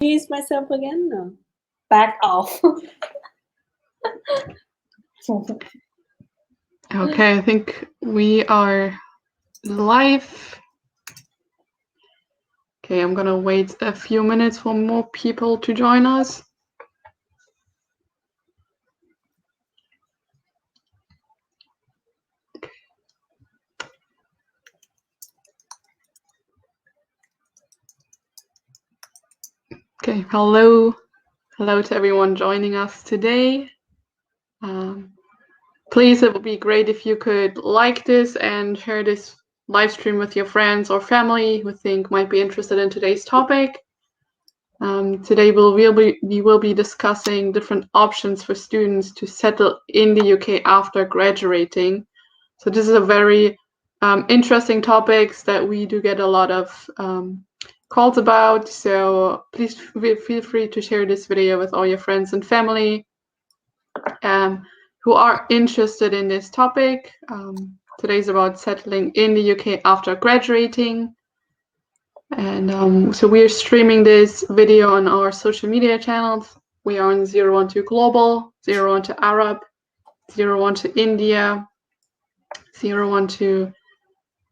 Use myself again? No. Back off. Okay, I think we are live. Okay, I'm gonna wait a few minutes for more people to join us. Okay, hello to everyone joining us today. Please, it would be great if you could like this and share this live stream with your friends or family who think might be interested in today's topic. Today we will be discussing different options for students to settle in the UK after graduating. So this is a very interesting topic that we do get a lot of calls about. So please feel free to share this video with all your friends and family who are interested in this topic. Today is about settling in the UK after graduating. And so we are streaming this video on our social media channels. We are on 012 Global, 012 Arab, 012 India, 012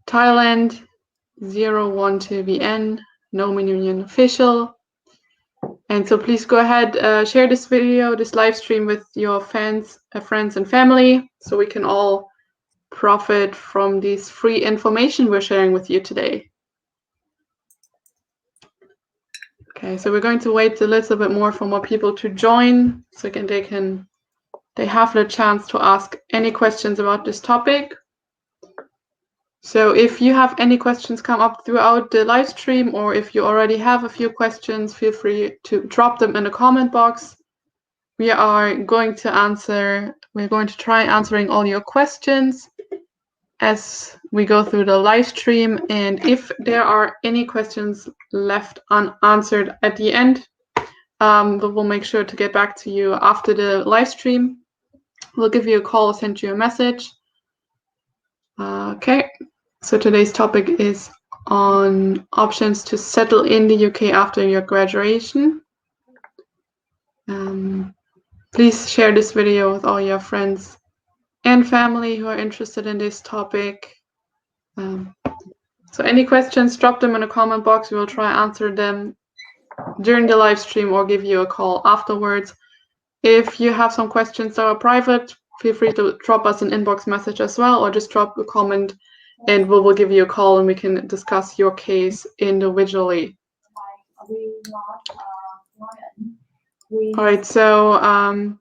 Thailand, 012 VN, Nomin Union Official. And so please go ahead, share this video, this live stream with your fans, friends and family, so we can all profit from this free information we're sharing with you today. Okay, so we're going to wait a little bit more for more people to join, so they have the chance to ask any questions about this topic. So if you have any questions come up throughout the live stream, or if you already have a few questions, feel free to drop them in the comment box. We're going to try answering all your questions as we go through the live stream. And if there are any questions left unanswered at the end, we'll make sure to get back to you after the live stream. We'll give you a call, send you a message. Okay, so today's topic is on options to settle in the UK after your graduation. Please share this video with all your friends and family who are interested in this topic. So any questions, drop them in the comment box. We will try to answer them during the live stream or give you a call afterwards. If you have some questions that are private, feel free to drop us an inbox message as well, or just drop a comment and we will give you a call and we can discuss your case individually. All right, so I'm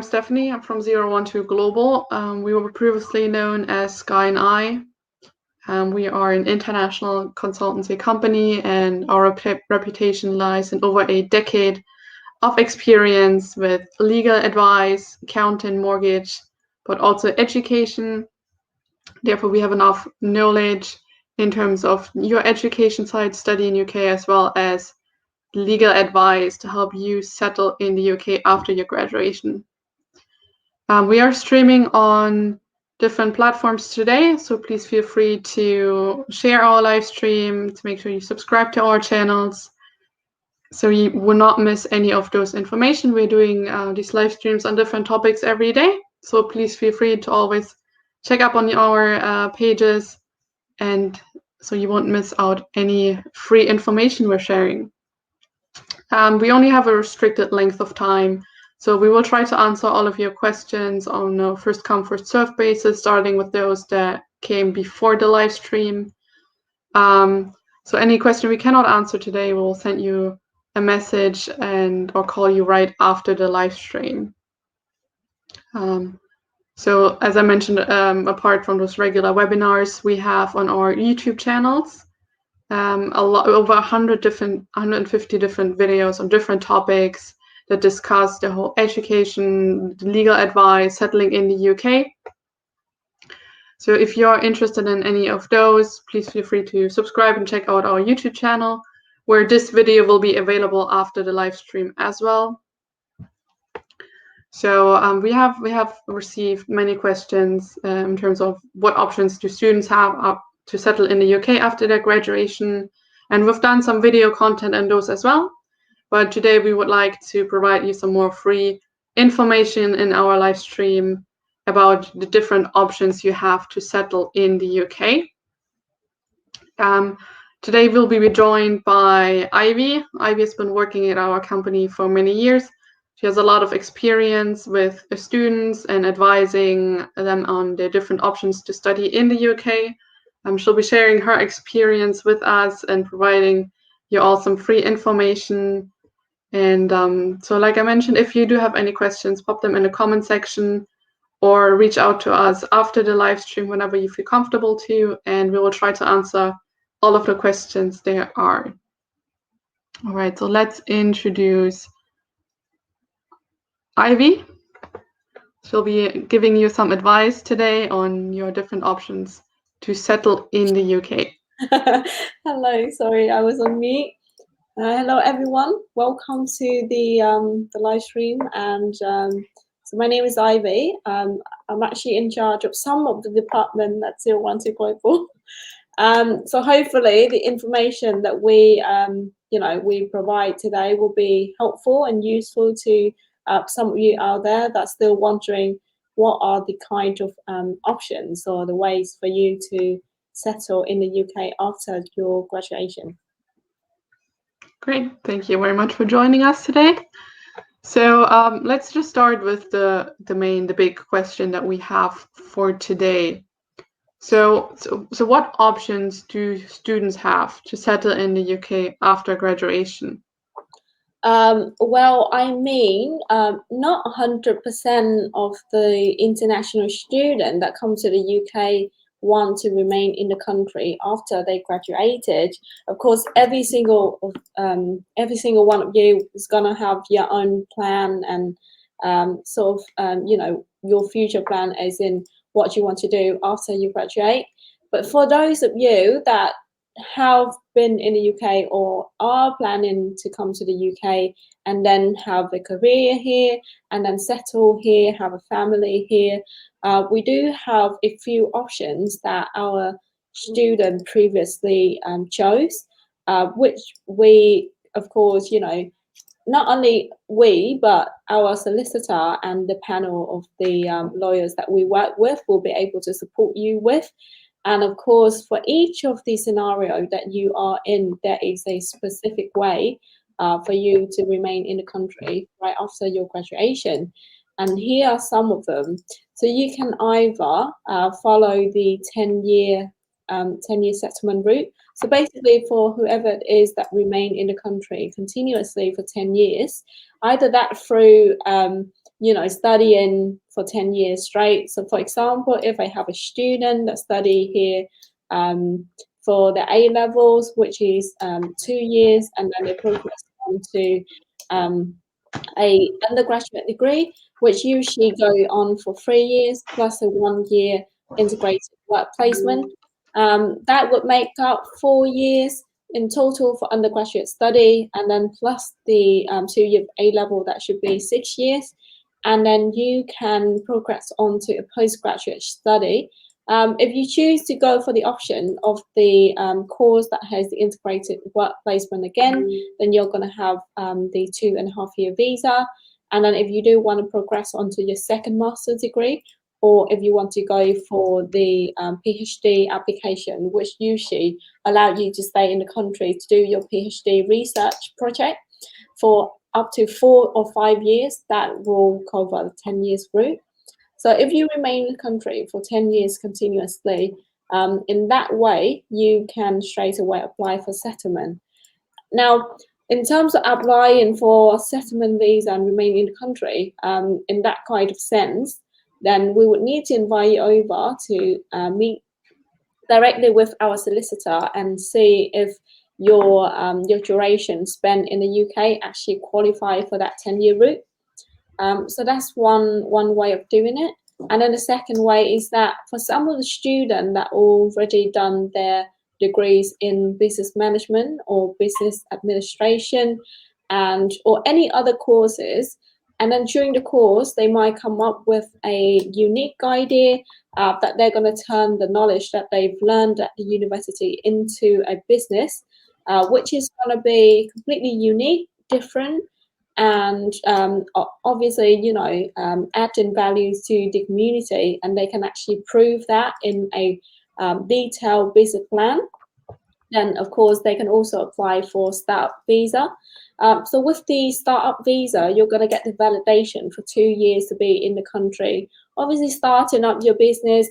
Stephanie, I'm from 012 Global. We were previously known as Sky and I. We are an international consultancy company, and our reputation lies in over a decade of experience with legal advice, accounting, mortgage, but also education. Therefore, we have enough knowledge in terms of your education side, study in UK, as well as legal advice to help you settle in the UK after your graduation. We are streaming on different platforms today, so please feel free to share our live stream, to make sure you subscribe to our channels, so you will not miss any of those information. We're doing these live streams on different topics every day, so please feel free to always check up on our pages, and so you won't miss out any free information we're sharing. We only have a restricted length of time, so we will try to answer all of your questions on a first come, first served basis, starting with those that came before the live stream. So any question we cannot answer today, we'll send you a message or call you right after the live stream. So as I mentioned, apart from those regular webinars we have on our YouTube channels, over 150 different videos on different topics that discuss the whole education, legal advice, settling in the UK. So if you're interested in any of those, please feel free to subscribe and check out our YouTube channel, where this video will be available after the live stream as well. So we have received many questions in terms of what options do students have to settle in the UK after their graduation. And we've done some video content on those as well. But today we would like to provide you some more free information in our live stream about the different options you have to settle in the UK. Today we'll be joined by Ivy. Ivy has been working at our company for many years. She has a lot of experience with students and advising them on the different options to study in the UK. She'll be sharing her experience with us and providing you all some free information. And so like I mentioned, if you do have any questions, pop them in the comment section or reach out to us after the live stream whenever you feel comfortable to, and we will try to answer all of the questions there are. All right, so let's introduce Ivy. She'll be giving you some advice today on your different options to settle in the UK. Hello, sorry, I was on mute. Hello, everyone. Welcome to the live stream. And so my name is Ivy. I'm actually in charge of some of the department at 012 Global. So hopefully the information that we provide today will be helpful and useful to some of you out there that's still wondering what are the kind of options or the ways for you to settle in the UK after your graduation. Great, thank you very much for joining us today. So let's just start with the big question that we have for today. So what options do students have to settle in the UK after graduation? Well, I mean, not 100% of the international students that come to the UK want to remain in the country after they graduated. Of course, every single one of you is gonna have your own plan and your future plan as in what you want to do after you graduate. But for those of you that have been in the UK or are planning to come to the UK and then have a career here and then settle here, have a family here, we do have a few options that our student previously chose, which we, of course, not only we, but our solicitor and the panel of the lawyers that we work with will be able to support you with. And of course, for each of the scenario that you are in, there is a specific way for you to remain in the country right after your graduation. And here are some of them. So you can either follow the 10-year settlement route. So basically, for whoever it is that remain in the country continuously for 10 years, either that through studying for 10 years straight. So for example, if I have a student that study here for the A levels, which is 2 years, and then they progress on to a undergraduate degree, which usually go on for 3 years plus a 1 year integrated work placement. That would make up 4 years in total for undergraduate study, and then plus the 2 year A level, that should be 6 years. And then you can progress on to a postgraduate study. If you choose to go for the option of the course that has the integrated work placement again, then you're going to have the 2.5 year visa. And then if you do want to progress onto your second master degree, or if you want to go for the PhD application, which usually allow you to stay in the country to do your PhD research project for up to 4 or 5 years, that will cover the 10 years route. So if you remain in the country for 10 years continuously, in that way, you can straight away apply for settlement. Now, in terms of applying for settlement visa and remaining in the country, in that kind of sense, then we would need to invite you over to meet directly with our solicitor and see if your duration spent in the UK actually qualify for that 10-year route. So that's one way of doing it. And then the second way is that for some of the students that already done their degrees in business management or business administration or any other courses, and then during the course, they might come up with a unique idea that they're going to turn the knowledge that they've learned at the university into a business. which is going to be completely unique, different, and obviously, adding values to the community, and they can actually prove that in a detailed business plan. Then, of course, they can also apply for startup visa. So with the startup visa, you're going to get the validation for 2 years to be in the country. Obviously, starting up your business,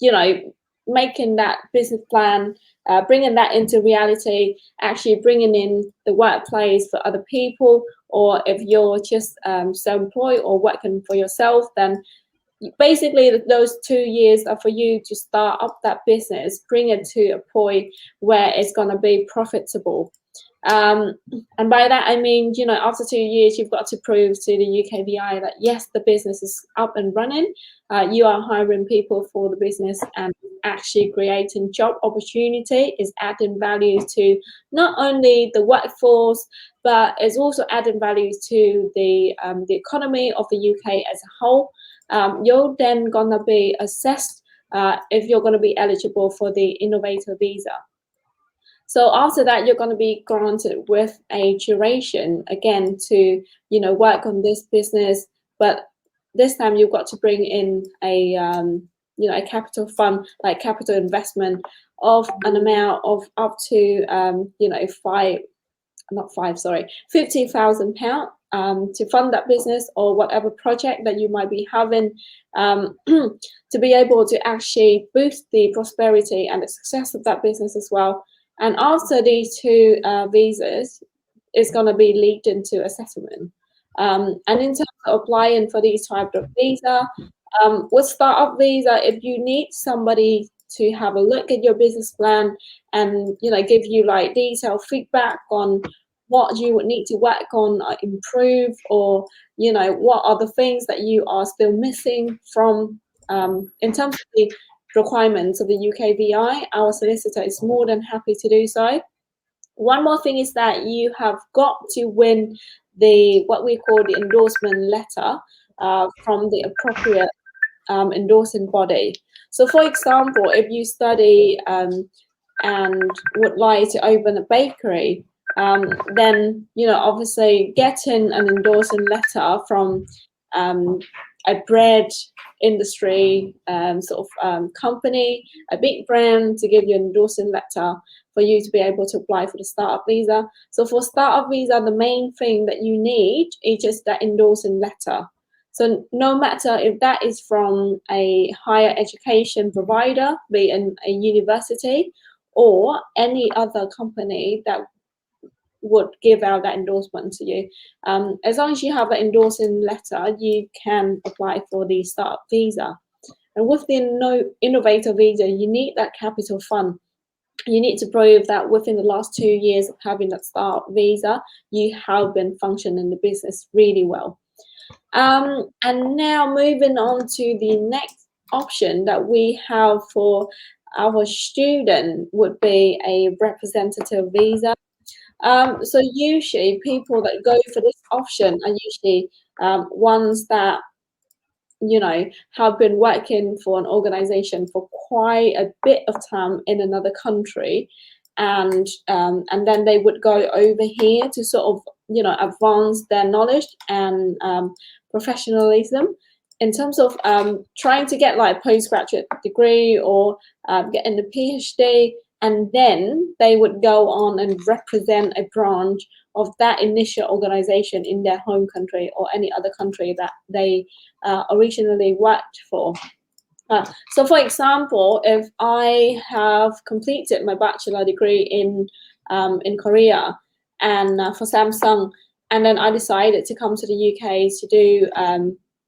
you know, making that business plan, bringing that into reality, actually bringing in the workplace for other people, or if you're just self-employed or working for yourself, then basically those 2 years are for you to start up that business, bring it to a point where it's going to be profitable. And by that I mean, after 2 years, you've got to prove to the UKVI that yes, the business is up and running. You are hiring people for the business and actually creating job opportunity, is adding values to not only the workforce, but it's also adding values to the economy of the UK as a whole. You're then gonna be assessed if you're gonna be eligible for the innovator visa. So after that, you're going to be granted with a duration again to work on this business, but this time you've got to bring in a a capital fund, like capital investment of an amount of up to five, not five, sorry, £50,000 to fund that business or whatever project that you might be having, to be able to actually boost the prosperity and the success of that business as well. And after these two visas, it's going to be leaked into a settlement. And in terms of applying for these type of visa, with startup visa, if you need somebody to have a look at your business plan and give you like detailed feedback on what you would need to work on or improve, or what are the things that you are still missing from in terms of the requirements of the UKVI, our solicitor is more than happy to do so. One more thing is that you have got to win the what we call the endorsement letter from the appropriate endorsing body. So, for example, if you study and would like to open a bakery, then obviously getting an endorsing letter from a bread industry company, a big brand, to give you an endorsing letter for you to be able to apply for the startup visa. So for startup visa, the main thing that you need is just that endorsing letter. So no matter if that is from a higher education provider, be it a university or any other company that would give out that endorsement to you. As long as you have that endorsing letter, you can apply for the startup visa. And with the innovator visa, you need that capital fund. You need to prove that within the last 2 years of having that startup visa, you have been functioning the business really well. And now moving on to the next option that we have for our student would be a representative visa. So usually people that go for this option are usually ones that have been working for an organization for quite a bit of time in another country, and then they would go over here to sort of advance their knowledge and professionalism in terms of trying to get like a postgraduate degree or getting a PhD, and then they would go on and represent a branch of that initial organization in their home country or any other country that they originally worked for. So, for example, if I have completed my bachelor degree in Korea and for Samsung, and then I decided to come to the UK to do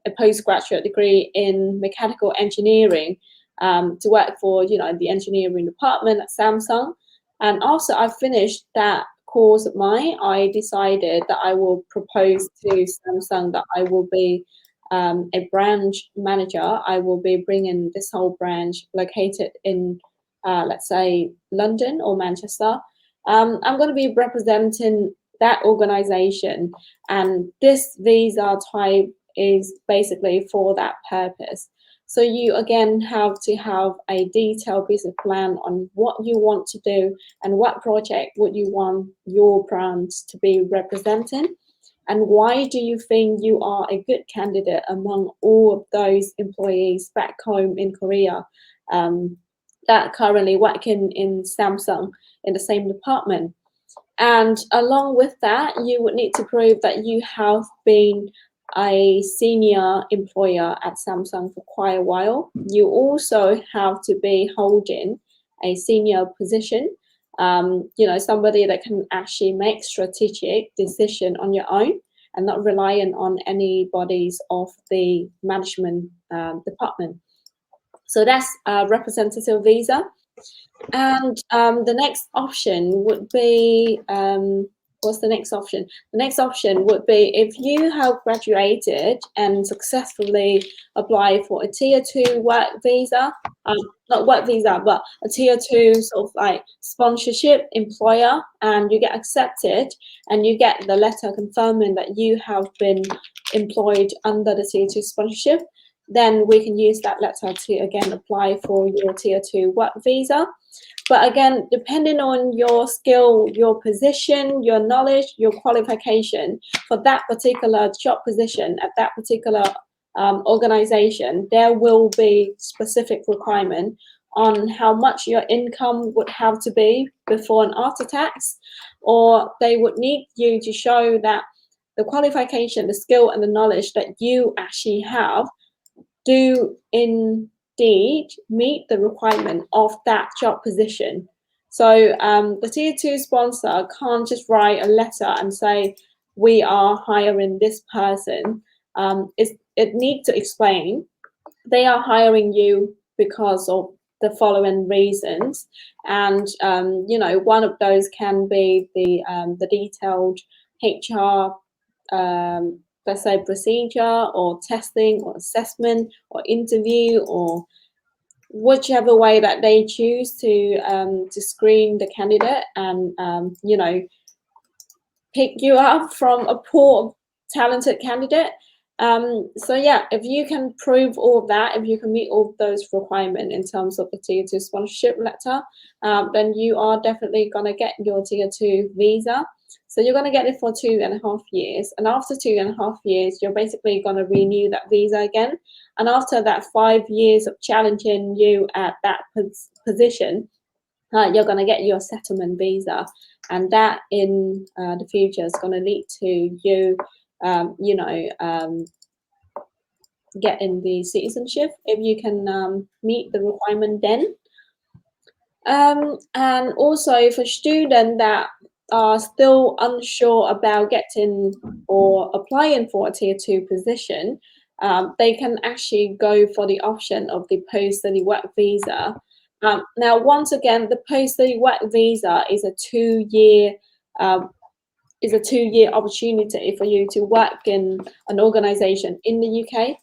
a postgraduate degree in mechanical engineering, to work for the engineering department at Samsung, and also I finished that course of mine, I decided that I will propose to Samsung that I will be a branch manager. I will be bringing this whole branch located in, let's say, London or Manchester. I'm going to be representing that organization, and this visa type is basically for that purpose. So you again have to have a detailed business plan on what you want to do and what project would you want your brand to be representing. And why do you think you are a good candidate among all of those employees back home in Korea that currently working in Samsung in the same department? And along with that, you would need to prove that you have been a senior employer at Samsung for quite a while. You also have to be holding a senior position, somebody that can actually make strategic decision on your own and not relying on anybody's of the management department. So that's a representative visa. And the next option would be, what's the next option? The next option would be if you have graduated and successfully applied for a tier 2 work visa, not work visa, but a tier 2 sort of like sponsorship employer, and you get accepted and you get the letter confirming that you have been employed under the tier 2 sponsorship, then we can use that letter to again apply for your tier 2 work visa. But again, depending on your skill, your position, your knowledge, your qualification for that particular job position at that particular organization, there will be specific requirement on how much your income would have to be before and after tax, or they would need you to show that the qualification, the skill, and the knowledge that you actually have do indeed meet the requirement of that job position. So the tier 2 sponsor can't just write a letter and say, we are hiring this person. It needs to explain they are hiring you because of the following reasons. And, one of those can be the detailed HR let's say procedure or testing or assessment or interview, or whichever way that they choose to screen the candidate and pick you up from a pool of talented candidate. So yeah, if you can prove all of that, if you can meet all of those requirements in terms of the tier 2 sponsorship letter, then you are definitely going to get your tier 2 visa. So you're going to get it for 2.5 years. And after 2.5 years, you're basically going to renew that visa again. And after that 5 years of challenging you at that position, you're going to get your settlement visa. And that in the future is going to lead to you, getting the citizenship if you can meet the requirement then. And also for students that are still unsure about getting or applying for a tier 2 position, they can actually go for the option of the post-study work visa. Now, once again, the post-study work visa is a 2-year opportunity for you to work in an organization in the UK.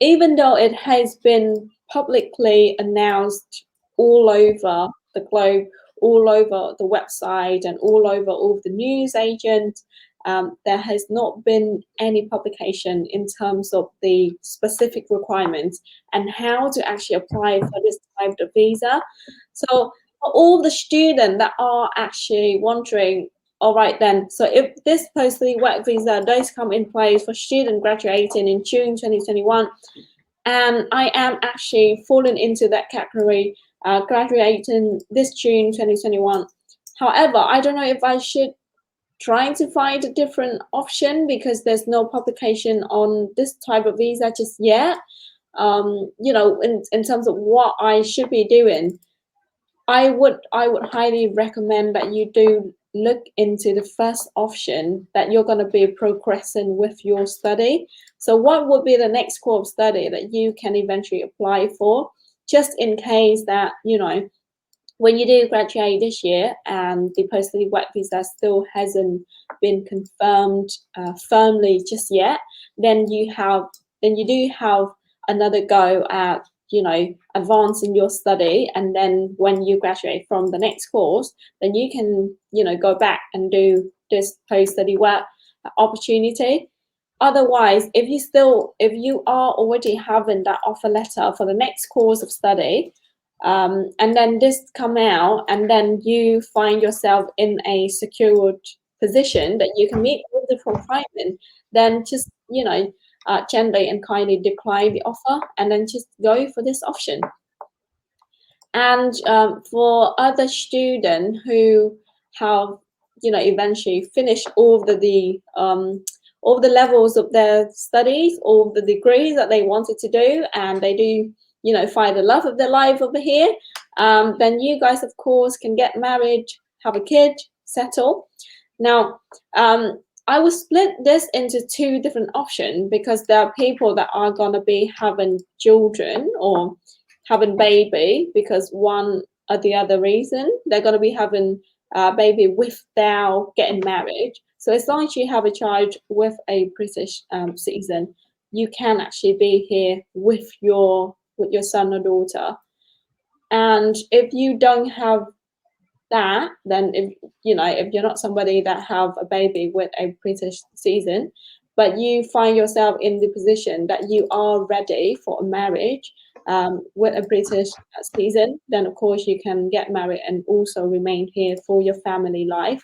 Even though it has been publicly announced all over the globe, all over the website and all over all of the news agents, there has not been any publication in terms of the specific requirements and how to actually apply for this type of visa. So for all the students that are actually wondering, all right then, so if this post-study work visa does come in place for students graduating in June 2021, and I am actually falling into that category, graduating this June 2021. However, I don't know if I should try to find a different option because there's no publication on this type of visa just yet. In terms of what I should be doing, I would highly recommend that you do look into the first option that you're going to be progressing with your study. So what would be the next core of study that you can eventually apply for, just in case that, when you do graduate this year and the post-study work visa still hasn't been confirmed firmly just yet, then you do have another go at advancing your study. And then when you graduate from the next course, then you can go back and do this post-study work opportunity. otherwise, if you are already having that offer letter for the next course of study, and then this come out, and then you find yourself in a secured position that you can meet all the requirements, then just gently and kindly decline the offer, and then just go for this option. And for other students who have eventually finished all the levels of their studies, all the degrees that they wanted to do, and they do find the love of their life over here, then you guys of course can get married, have a kid, settle. Now I will split this into two different options, because there are people that are going to be having children or having baby because one or the other reason. They're going to be having a baby without getting married. So as long as you have a child with a British citizen, you can actually be here with your son or daughter. And if you don't have that, then if you're not somebody that have a baby with a British citizen, but you find yourself in the position that you are ready for a marriage with a British citizen, then of course you can get married and also remain here for your family life.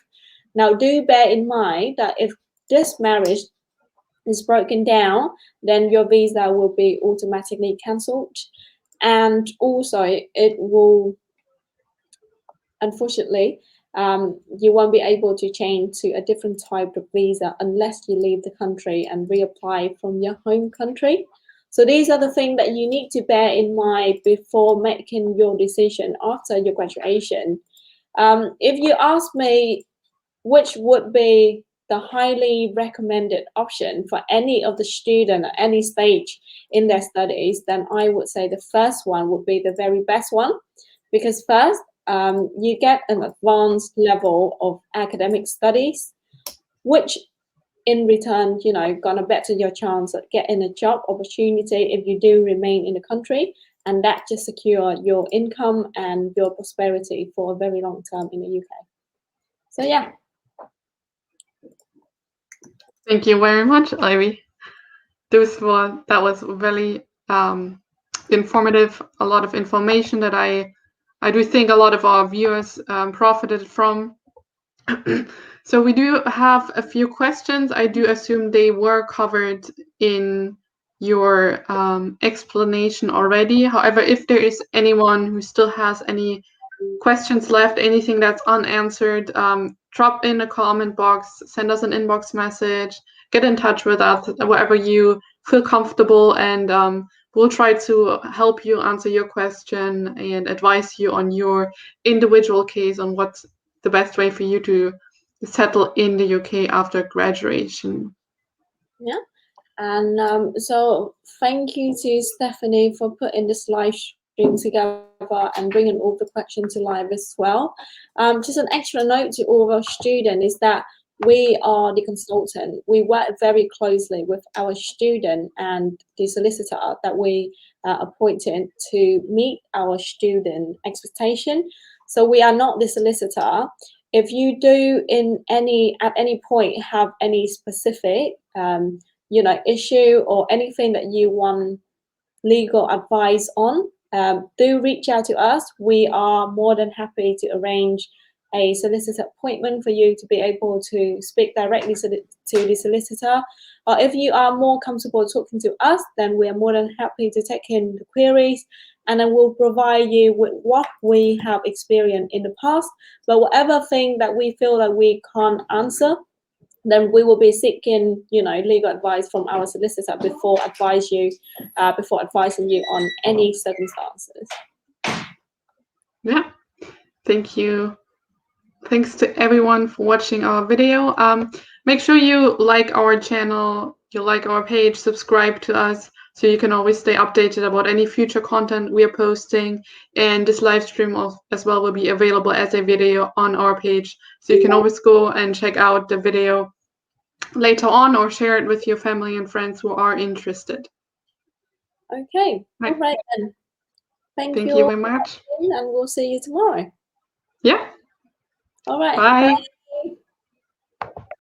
Now, do bear in mind that if this marriage is broken down, then your visa will be automatically cancelled, and also it will, unfortunately, you won't be able to change to a different type of visa unless you leave the country and reapply from your home country. So these are the things that you need to bear in mind before making your decision after your graduation. If you ask me which would be the highly recommended option for any of the student at any stage in their studies, then I would say the first one would be the very best one, because first, you get an advanced level of academic studies, which in return, gonna better your chance at getting a job opportunity if you do remain in the country, and that just secure your income and your prosperity for a very long term in the UK. So yeah. Thank you very much, Ivy. That was very informative. A lot of information that I do think a lot of our viewers profited from. So we do have a few questions. I do assume they were covered in your explanation already. However, if there is anyone who still has any questions left, anything that's unanswered, drop in a comment box, send us an inbox message, get in touch with us, wherever you feel comfortable, and we'll try to help you answer your question and advise you on your individual case on what's the best way for you to settle in the UK after graduation. Yeah. And so thank you to Stephanie for putting this live stream together and bringing all the questions to live as well. Just an extra note to all of our students is that we are the consultant. We work very closely with our student and the solicitor that we appointed to meet our student expectation. So we are not the solicitor. If you do at any point have any specific issue or anything that you want legal advice on, do reach out to us. We are more than happy to arrange a solicitor appointment for you to be able to speak directly to the solicitor. Or if you are more comfortable talking to us, then we are more than happy to take in the queries, and then we'll provide you with what we have experienced in the past. But whatever thing that we feel that we can't answer, then we will be seeking, legal advice from our solicitor before advising you on any circumstances. Yeah, thank you. Thanks to everyone for watching our video. Make sure you like our channel, you like our page, subscribe to us, so you can always stay updated about any future content we are posting. And this live stream as well will be available as a video on our page, so you can always go and check out the video later on or share it with your family and friends who are interested. Okay, right. All right then. Thank you very much. And we'll see you tomorrow. Yeah. All right. Bye. Bye.